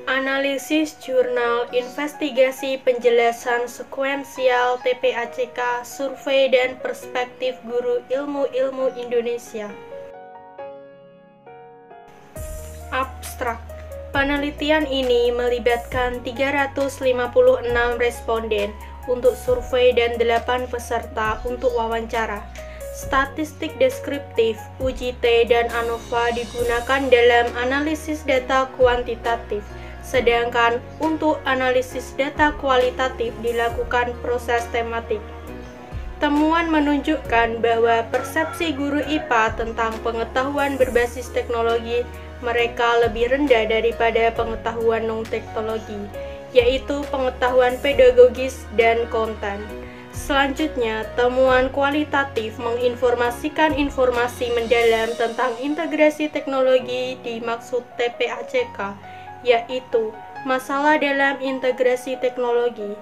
Analisis jurnal investigasi penjelasan sekuensial TPACK, survei dan perspektif guru ilmu-ilmu Indonesia. Abstrak. Penelitian ini melibatkan 356 responden untuk survei dan 8 peserta untuk wawancara. Statistik deskriptif, UJT, dan ANOVA digunakan dalam analisis data kuantitatif, sedangkan untuk analisis data kualitatif dilakukan proses tematik. Temuan menunjukkan bahwa persepsi guru IPA tentang pengetahuan berbasis teknologi mereka lebih rendah daripada pengetahuan non-teknologi, yaitu pengetahuan pedagogis dan konten. Selanjutnya, temuan kualitatif menginformasikan informasi mendalam tentang integrasi teknologi dimaksud TPACK, yaitu masalah dalam integrasi teknologi.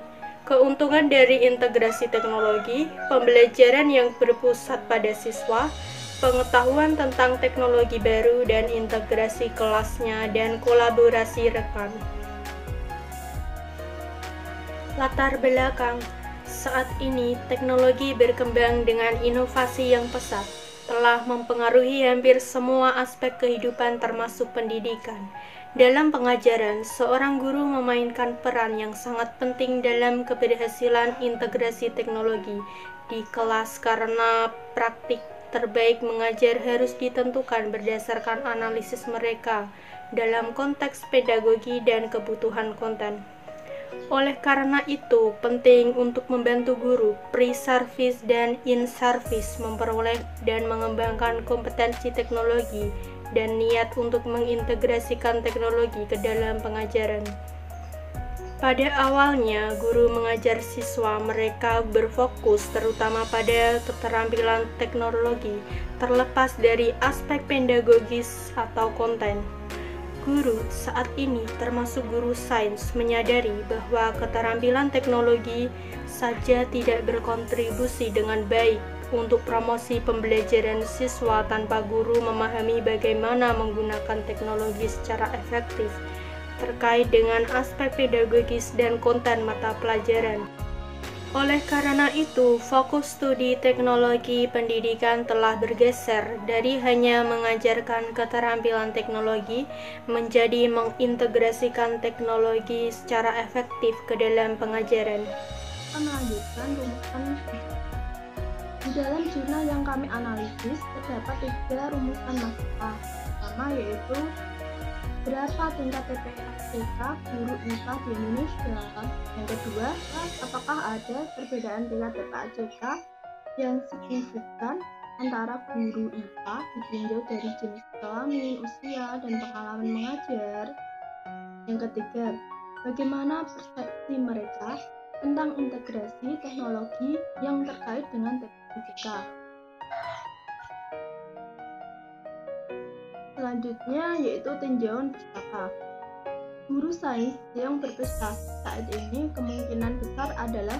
Keuntungan dari integrasi teknologi, pembelajaran yang berpusat pada siswa, pengetahuan tentang teknologi baru dan integrasi kelasnya dan kolaborasi rekan. Latar belakang. Saat ini, teknologi berkembang dengan inovasi yang pesat, telah mempengaruhi hampir semua aspek kehidupan termasuk pendidikan. Dalam pengajaran, seorang guru memainkan peran yang sangat penting dalam keberhasilan integrasi teknologi di kelas karena praktik terbaik mengajar harus ditentukan berdasarkan analisis mereka dalam konteks pedagogi dan kebutuhan konten. Oleh karena itu, penting untuk membantu guru pre-service dan in-service memperoleh dan mengembangkan kompetensi teknologi dan niat untuk mengintegrasikan teknologi ke dalam pengajaran. Pada awalnya, guru mengajar siswa mereka berfokus terutama pada keterampilan teknologi, terlepas dari aspek pedagogis atau konten. Guru saat ini, termasuk guru sains, menyadari bahwa keterampilan teknologi saja tidak berkontribusi dengan baik untuk promosi pembelajaran siswa tanpa guru memahami bagaimana menggunakan teknologi secara efektif terkait dengan aspek pedagogis dan konten mata pelajaran. Oleh karena itu, fokus studi teknologi pendidikan telah bergeser dari hanya mengajarkan keterampilan teknologi menjadi mengintegrasikan teknologi secara efektif ke dalam pengajaran. Melanjutkan rumusan. Di dalam jurnal yang kami analisis, terdapat 3 rumusan masalah. Pertama yaitu berapa tingkat TPACK guru IPA di Indonesia? Yang kedua, apakah ada perbedaan tingkat TPACK yang signifikan antara guru IPA ditinjau dari jenis kelamin, usia, dan pengalaman mengajar? Yang ketiga, bagaimana persepsi mereka tentang integrasi teknologi yang terkait dengan TPACK? Selanjutnya yaitu tinjauan pustaka. Guru sains yang berprestasi saat ini kemungkinan besar adalah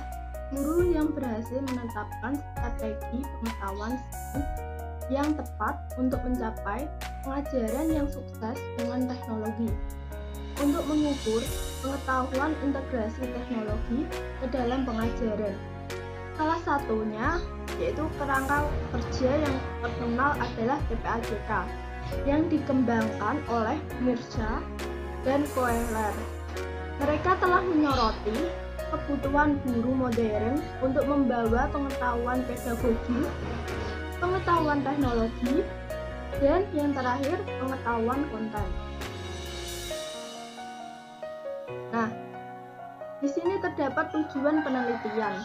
guru yang berhasil menetapkan strategi pengetahuan sains yang tepat untuk mencapai pengajaran yang sukses dengan teknologi. Untuk mengukur pengetahuan integrasi teknologi ke dalam pengajaran, salah satunya yaitu kerangka kerja yang terkenal adalah TPACK yang dikembangkan oleh Mirza dan Koehler. Mereka telah menyoroti kebutuhan guru modern untuk membawa pengetahuan pedagogi, pengetahuan teknologi, dan yang terakhir pengetahuan konten. Nah, di sini terdapat tujuan penelitian.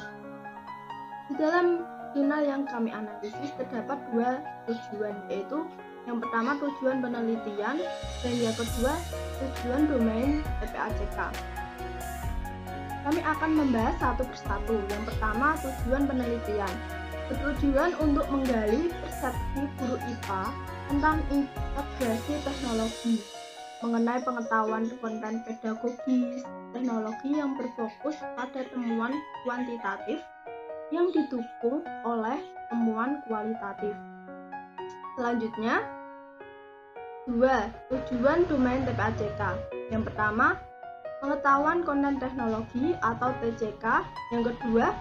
Di dalam jurnal yang kami analisis terdapat 2 tujuan, yaitu yang pertama tujuan penelitian dan yang kedua tujuan domain TPACK. Kami akan membahas satu persatu. Yang pertama tujuan penelitian, bertujuan untuk menggali persepsi guru IPA tentang integrasi teknologi, mengenai pengetahuan konten pedagogis, teknologi yang berfokus pada temuan kuantitatif yang didukung oleh temuan kualitatif. Selanjutnya, 2. Tujuan domain TPACK. Yang pertama, pengetahuan konten teknologi atau TCK. Yang kedua,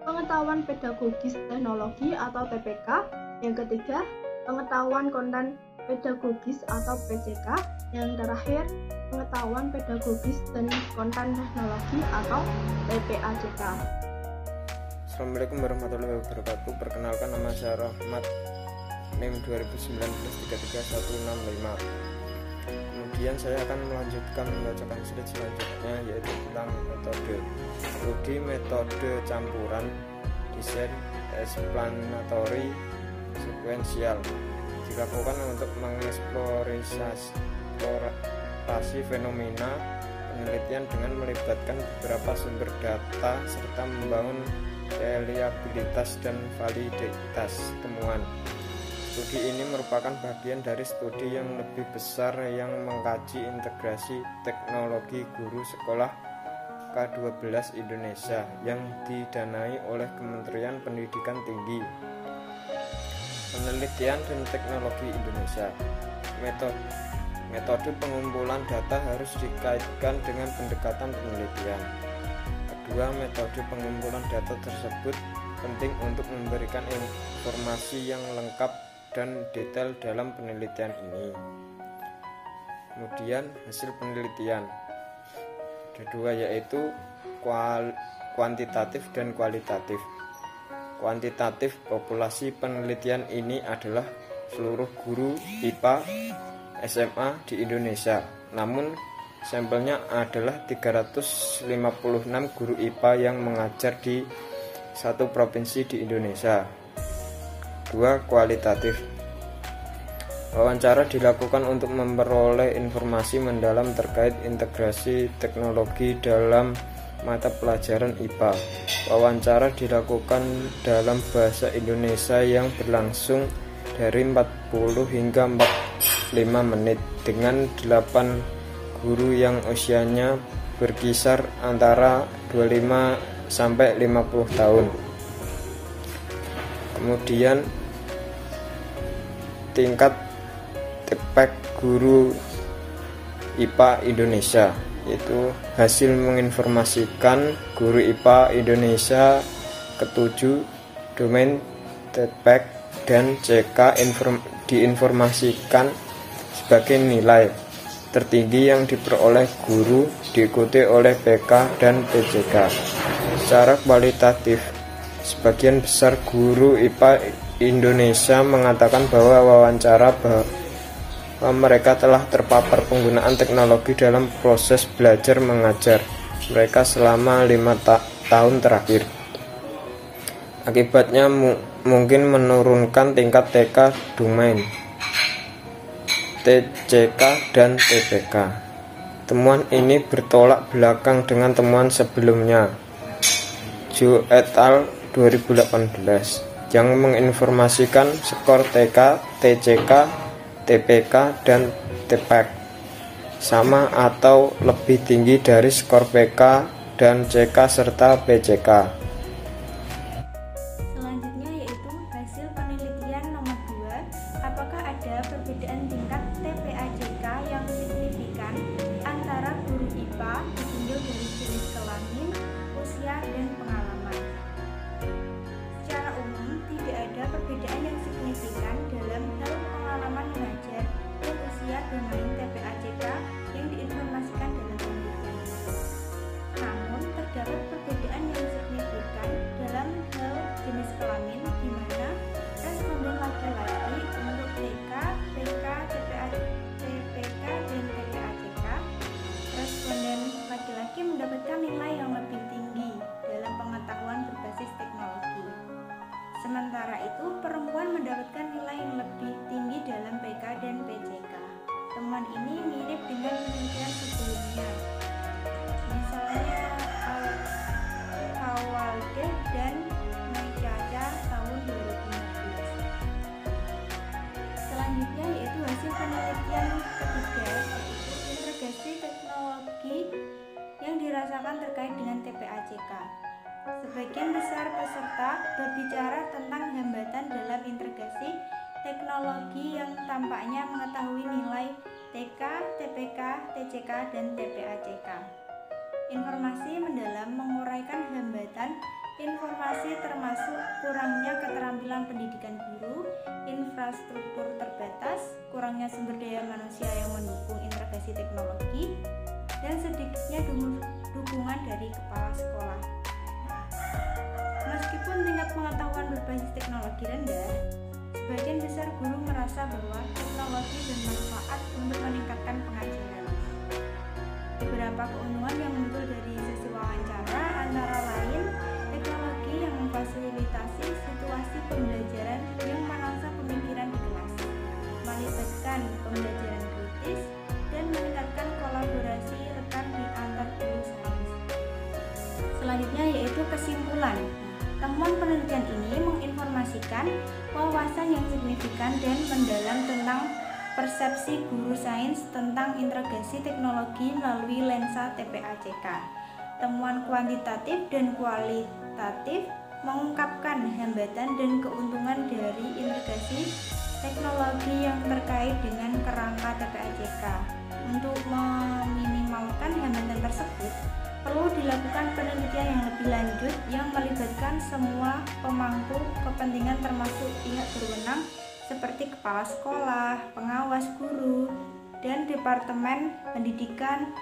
pengetahuan pedagogis teknologi atau TPK. Yang ketiga, pengetahuan konten pedagogis atau PCK. Yang terakhir, pengetahuan pedagogis dan konten teknologi atau TPACK. Assalamualaikum warahmatullahi wabarakatuh. Perkenalkan, nama saya Rahmat, NIM 2019-33165. Kemudian saya akan melanjutkan membacakan slide selanjutnya, yaitu tentang metode. Studi metode campuran desain explanatory sekuensial dilakukan untuk mengeksplorasi fenomena penelitian dengan melibatkan beberapa sumber data serta membangun reliabilitas dan validitas temuan. Studi ini merupakan bagian dari studi yang lebih besar yang mengkaji integrasi teknologi guru sekolah K12 Indonesia yang didanai oleh Kementerian Pendidikan Tinggi, Penelitian dan Teknologi Indonesia. Metode pengumpulan data harus dikaitkan dengan pendekatan penelitian. Kedua, metode pengumpulan data tersebut penting untuk memberikan informasi yang lengkap dan detail dalam penelitian ini. Kemudian hasil penelitian. Ada dua, yaitu kuantitatif dan kualitatif. Kuantitatif populasi penelitian ini adalah seluruh guru IPA SMA di Indonesia. Namun sampelnya adalah 356 guru IPA yang mengajar di satu provinsi di Indonesia. 2. Kualitatif. Wawancara dilakukan untuk memperoleh informasi mendalam terkait integrasi teknologi dalam mata pelajaran IPA. Wawancara dilakukan dalam bahasa Indonesia yang berlangsung dari 40 hingga 45 menit dengan 8 guru yang usianya berkisar antara 25 sampai 50 tahun. Kemudian tingkat TPAC guru IPA Indonesia, yaitu hasil menginformasikan guru IPA Indonesia ketujuh domain TPAC dan CK diinformasikan sebagai nilai tertinggi yang diperoleh guru, diikuti oleh PK dan PCK. Secara kualitatif, sebagian besar guru IPA Indonesia mengatakan bahwa wawancara bahwa mereka telah terpapar penggunaan teknologi dalam proses belajar mengajar mereka selama 5 tahun terakhir. Akibatnya mungkin menurunkan tingkat TK domain, TCK dan TPK. Temuan ini bertolak belakang dengan temuan sebelumnya, Zhou et al. 2018, yang menginformasikan skor TK, TCK, TPK, dan TPAC sama atau lebih tinggi dari skor PK dan CK serta PCK. Selanjutnya yaitu hasil penelitian nomor 2, apakah ada perbedaan tingkat TPACK yang signifikan antara guru IPA ditinjau dari jenis kelamin, usia, dan pengalaman. Secara umum, tidak ada perbedaan yang signifikan dalam hal pengalaman mengajar dan usia domain TPACK yang diinformasikan dalam penelitian itu. Namun, terdapat perbedaan yang signifikan dalam hal jenis kelamin, di mana responden laki-laki untuk TK, PK, TPK, dan TPACK, responden laki-laki mendapatkan nilai yang lebih tinggi dalam pengetahuan berbasis teknologi. Sementara itu, perempuan mendapatkan nilai yang lebih tinggi dalam PK dan PCK. Temuan ini mirip dengan penelitian sebelumnya, misalnya Kawalde dan Meicaca tahun 2015. Selanjutnya yaitu hasil penelitian ketiga, yaitu integrasi teknologi yang dirasakan terkait dengan TPACK. Sebagian besar peserta berbicara tentang hambatan dalam integrasi teknologi yang tampaknya mengetahui nilai TK, TPK, TCK, dan TPACK. Informasi mendalam menguraikan hambatan informasi termasuk kurangnya keterampilan pendidikan guru, infrastruktur terbatas, kurangnya sumber daya manusia yang mendukung integrasi teknologi, dan sedikitnya dukungan dari kepala sekolah. Meskipun tingkat pengetahuan berbasis teknologi rendah, sebagian besar guru merasa bahwa teknologi bermanfaat untuk meningkatkan pengajaran. Beberapa keuntungan yang muncul dari sesi wawancara antara lain teknologi yang memfasilitasi situasi pembelajaran yang mengasah pemikiran di kelas, melibatkan pembelajaran kritis, dan meningkatkan kolaborasi rekan di antar guru sains. Selanjutnya yaitu kesimpulan. Temuan penelitian ini menginformasikan wawasan yang signifikan dan mendalam tentang persepsi guru sains tentang integrasi teknologi melalui lensa TPA-CK. Temuan kuantitatif dan kualitatif mengungkapkan hambatan dan keuntungan dari integrasi teknologi yang terkait dengan kerangka TPA-CK. Untuk meminimalkan hambatan tersebut, perlu dilakukan penelitian yang lebih lanjut yang melibatkan semua pemangku kepentingan termasuk pihak berwenang seperti kepala sekolah, pengawas guru, dan departemen pendidikan.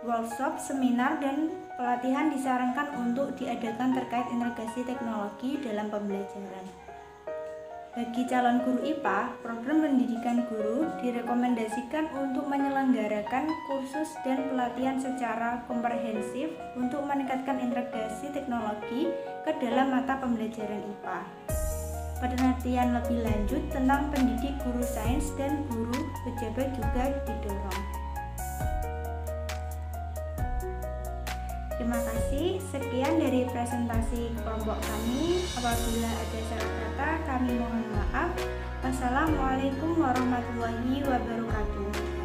Workshop, seminar, dan pelatihan disarankan untuk diadakan terkait integrasi teknologi dalam pembelajaran. Bagi calon guru IPA, program pendidikan guru direkomendasikan untuk menyelenggarakan kursus dan pelatihan secara komprehensif untuk meningkatkan integrasi teknologi ke dalam mata pembelajaran IPA. Penelitian lebih lanjut tentang pendidik guru sains dan guru pejabat juga didorong. Terima kasih, sekian dari presentasi kelompok kami. Apabila ada salah kata, kami mohon maaf. Wassalamualaikum warahmatullahi wabarakatuh.